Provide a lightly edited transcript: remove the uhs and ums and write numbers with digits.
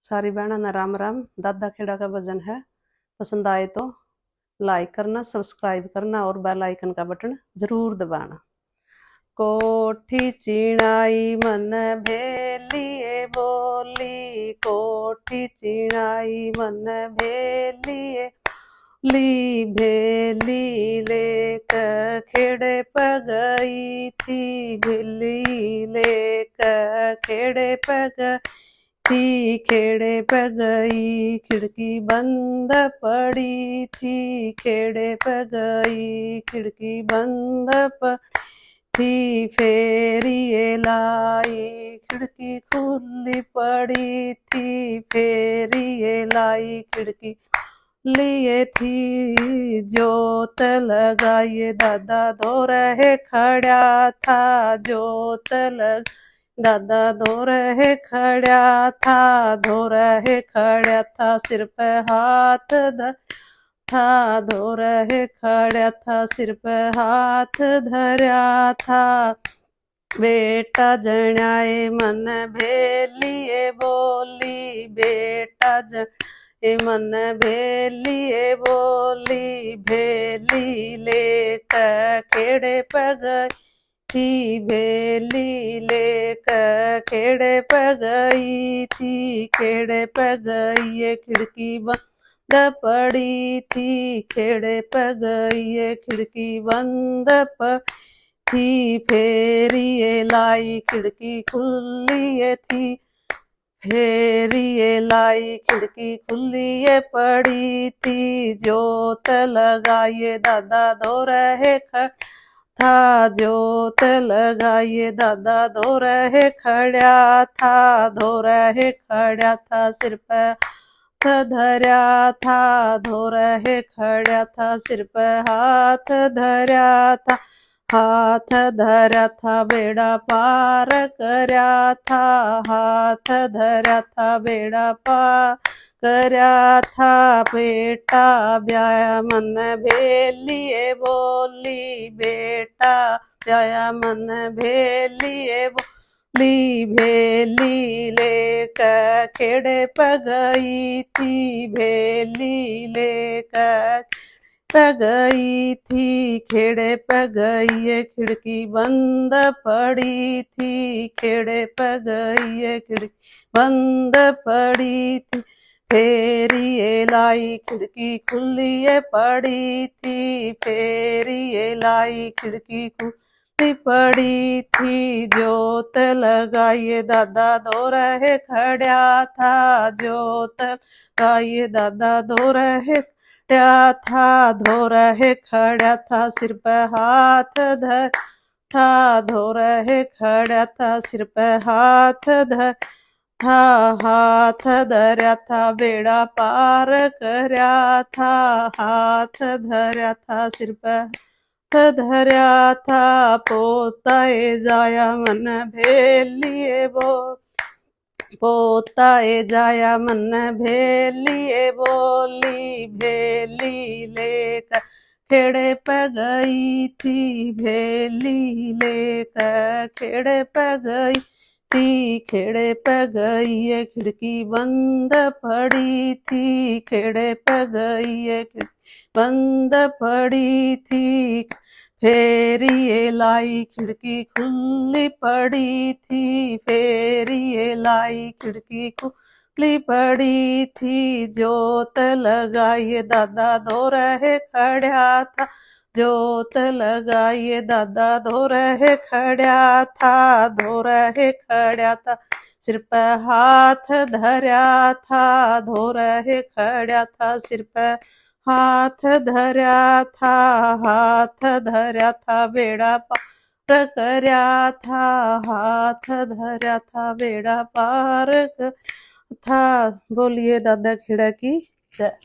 सारी बहनों ने राम राम। दादा खेड़ा का भजन है, पसंद आए तो लाइक करना, सब्सक्राइब करना और बेल आइकन का बटन जरूर दबाना। कोठी चिणाई मन भेलिए बोली, कोठी चिणाई मन भेलिए ली भेली लेक खेड़े पगई थी, भेली लेक खेड़े पग थी, खेड़े पे गई खिड़की बंद पड़ी थी, खेड़े पे गई खिड़की बंद पड़ी थी, फेरिए लाई खिड़की खुली पड़ी थी, फेरिए लाई खिड़की लिए थी, जोत लगाइए दादा दो रहे खड़ा था, जोत लग दादा धो रहे खड़ा था, धो रहे खड़ा था, सिर पे हाथ धर था, धो रहे खड़ा था, सिर पे हाथ धरा था। बेटा जनाए मन भेलिए बोली, बेटा जनाए मन भेलिए बोली, भेली लेकर खेड़े पगई थी, भेली लेकर खेड़े पगई थी, खेड़े पगई खिड़की बंद पड़ी थी, खेड़े पगई खिड़की बंद पड़ी थी, फेरिए लाई खिड़की खुली थी, फेरिए लाई खिड़की खुली पड़ी थी, जोत लगाइए दादा दो रहे था, जोत लगाइए दादा धो रहे खड़ा था, धो रहे खड़ा था, सिर पे हाथ धरा था, धो रहे खड़ा था, सिर पे हाथ धरा था, हाथ धरा था, बेड़ा पार करा था, हाथ धरा था, बेड़ा पार करा था। बेटा ब्याया मन भेलिए बोली, बेटा ब्याया मन भेलिए बोली, भेली लेकर खेड़े पगई थी, भेली लेकर पगई थी, खेड़े पगई खिड़की बंद पड़ी थी, खेड़े पगई खिड़की बंद पड़ी थी, फेरिए लाई खिड़की खुली पड़ी थी, फेरिए लाई खिड़की खुली पड़ी थी, जोत लगाइए दादा दो रहे खड़ा था, जोत लगाइए दादा दो रहे था, धो रहे खड़ा था, सिर पे हाथ धर था, धो रहे खड़ा था, सिर पे हाथ धर था, हाथ धरा था, बेड़ा पार करा था, हाथ धरा था, सिर पे हाथ धरा था, पोताए जाया मन भेलिए बोल, पोताए जाया मन भेलिए बोली, भेली लेकर खेड़े पगई थी, भेली लेकर खेड़े पगई थी, खेड़े पगई खिड़की बंद पड़ी थी, खेड़े पगई खिड़की बंद पड़ी थी, फेरिए लाई खिड़की खुली पड़ी थी, फेरिए लाई खिड़की खुली पड़ी थी, जोत लगाइए दादा दो रहे खड़ा था, जोत लगाइए दादा धो रहे खड़ा था, धो रहे खड़ा था, सिर पे हाथ धरा था, धो रहे खड़ा था, सिर पे हाथ धरा था, हाथ धरा था, बेड़ा पार करया था, हाथ धरा था, बेड़ा पार था। बोलिए दादा खेड़ा की जय।